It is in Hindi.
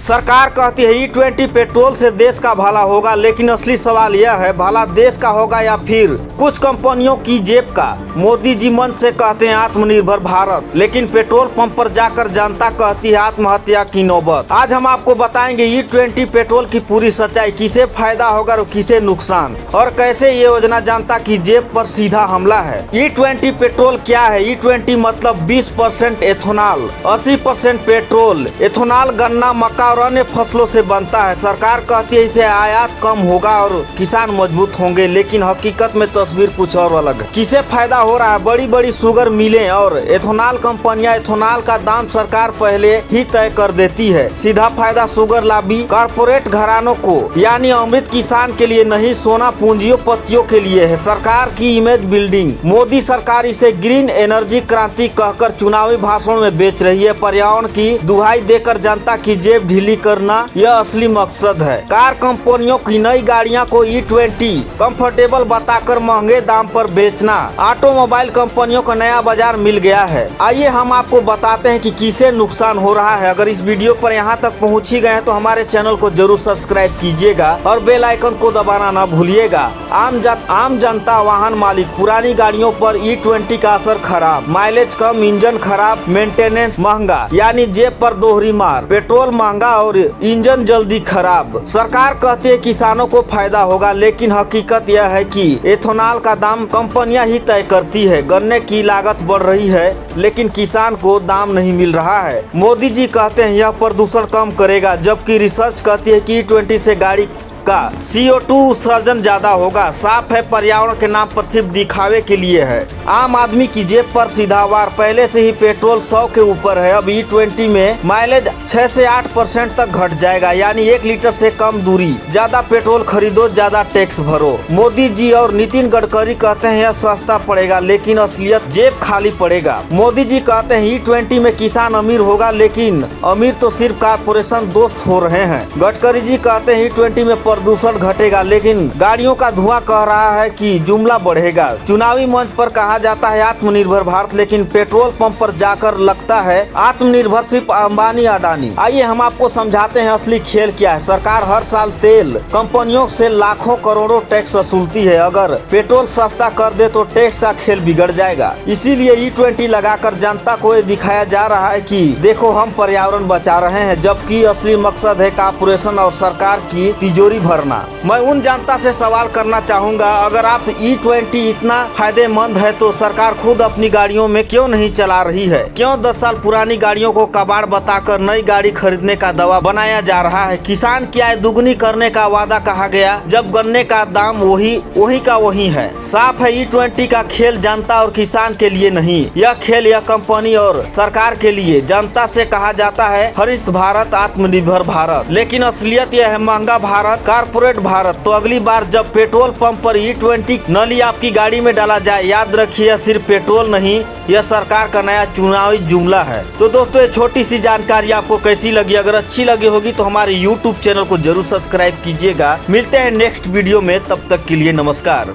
सरकार कहती है E20 पेट्रोल से देश का भला होगा, लेकिन असली सवाल यह है भला देश का होगा या फिर कुछ कंपनियों की जेब का। मोदी जी मन से कहते हैं आत्मनिर्भर भारत, लेकिन पेट्रोल पंप पर जाकर जनता कहती है आत्महत्या की नौबत। आज हम आपको बताएंगे E20 पेट्रोल की पूरी सच्चाई, किसे फायदा होगा और किसे नुकसान, और कैसे ये योजना जनता की जेब पर सीधा हमला है। E20 पेट्रोल क्या है? E20 मतलब 20% एथेनॉल, 80% पेट्रोल। एथेनॉल गन्ना, मक्का और अन्य फसलों से बनता है। सरकार कहती है इसे आयात कम होगा और किसान मजबूत होंगे, लेकिन हकीकत में तस्वीर कुछ और अलग है। किसे फायदा हो रहा है? बड़ी बड़ी शुगर मिलें और एथेनॉल कंपनियां। एथेनॉल का दाम सरकार पहले ही तय कर देती है। सीधा फायदा शुगर लॉबी, कॉर्पोरेट घरानों को, यानी अमृत किसान के लिए नहीं, सोना पूंजीपतियों के लिए है। सरकार की इमेज बिल्डिंग। मोदी सरकार इसे ग्रीन एनर्जी क्रांति कहकर चुनावी भाषण में बेच रही है। पर्यावरण की दुहाई देकर जनता की जेब ढीली करना यह असली मकसद है। कार कंपनियों की नई गाड़ियां को E20 कंफर्टेबल बताकर महंगे दाम पर बेचना। ऑटोमोबाइल कंपनियों को नया बाजार मिल गया है। आइए हम आपको बताते हैं कि किसे नुकसान हो रहा है। अगर इस वीडियो पर यहाँ तक पहुँच ही गए हैं तो हमारे चैनल को जरूर सब्सक्राइब कीजिएगा और बेल आइकन को दबाना न भूलिएगा। आम जनता, वाहन मालिक। पुरानी गाड़ियों पर E20 का असर खराब, माइलेज कम, इंजन खराब, मेंटेनेंस महंगा, यानी जेब पर दोहरी मार। पेट्रोल महंगा और इंजन जल्दी खराब। सरकार कहती है किसानों को फायदा होगा, लेकिन हकीकत यह है कि एथेनॉल का दाम कंपनियां ही तय करती है। गन्ने की लागत बढ़ रही है, लेकिन किसान को दाम नहीं मिल रहा है। मोदी जी कहते हैं यह प्रदूषण कम करेगा, जबकि रिसर्च कहती है कि E20 से गाड़ी का CO2 उत्सर्जन ज्यादा होगा। साफ है पर्यावरण के नाम पर सिर्फ दिखावे के लिए है। आम आदमी की जेब पर सीधा वार। पहले से ही पेट्रोल 100 के ऊपर है। अब E20 में माइलेज 6 से 8% तक घट जाएगा, यानी 1 लीटर से कम दूरी। ज्यादा पेट्रोल खरीदो, ज्यादा टैक्स भरो। मोदी जी और नितिन गडकरी कहते हैं यह सस्ता पड़ेगा, लेकिन असलियत जेब खाली पड़ेगा। मोदी जी कहते हैं E20 में किसान अमीर होगा, लेकिन अमीर तो सिर्फ कारपोरेशन दोस्त हो रहे हैं। गडकरी जी कहते हैं E20 में प्रदूषण घटेगा, लेकिन गाड़ियों का धुआं कह रहा है कि जुमला बढ़ेगा। चुनावी मंच पर कहा जाता है आत्मनिर्भर भारत, लेकिन पेट्रोल पंप पर जाकर लगता है आत्मनिर्भर सिर्फ अंबानी अडानी। आइए हम आपको समझाते हैं असली खेल क्या है। सरकार हर साल तेल कंपनियों से लाखों करोड़ों टैक्स वसूलती है। अगर पेट्रोल सस्ता कर दे तो टैक्स का खेल बिगड़ जाएगा। इसीलिए E20 लगाकर जनता को ये दिखाया जा रहा है कि देखो हम पर्यावरण बचा रहे हैं, जबकि असली मकसद है कॉर्पोरेशन और सरकार की तिजोरी भरना। मैं उन जनता से सवाल करना चाहूंगा, अगर आप E20 इतना फायदेमंद है तो सरकार खुद अपनी गाड़ियों में क्यों नहीं चला रही है? क्यों 10 साल पुरानी गाड़ियों को कबाड़ बताकर नई गाड़ी खरीदने का दावा बनाया जा रहा है? किसान की आय दुगनी करने का वादा कहा गया, जब गन्ने का दाम वही का वही है। साफ है E20 का खेल जनता और किसान के लिए नहीं, यह खेल यह कंपनी और सरकार के लिए। जनता से कहा जाता है हरित भारत, आत्मनिर्भर भारत, लेकिन असलियत यह है महंगा भारत, कारपोरेट भारत। तो अगली बार जब पेट्रोल पंप पर E20 नली आपकी गाड़ी में डाला जाए, याद रखिए सिर्फ पेट्रोल नहीं, यह सरकार का नया चुनावी जुमला है। तो दोस्तों ये छोटी सी जानकारी आपको कैसी लगी? अगर अच्छी लगी होगी तो हमारे YouTube चैनल को जरूर सब्सक्राइब कीजिएगा। मिलते हैं नेक्स्ट वीडियो में, तब तक के लिए नमस्कार।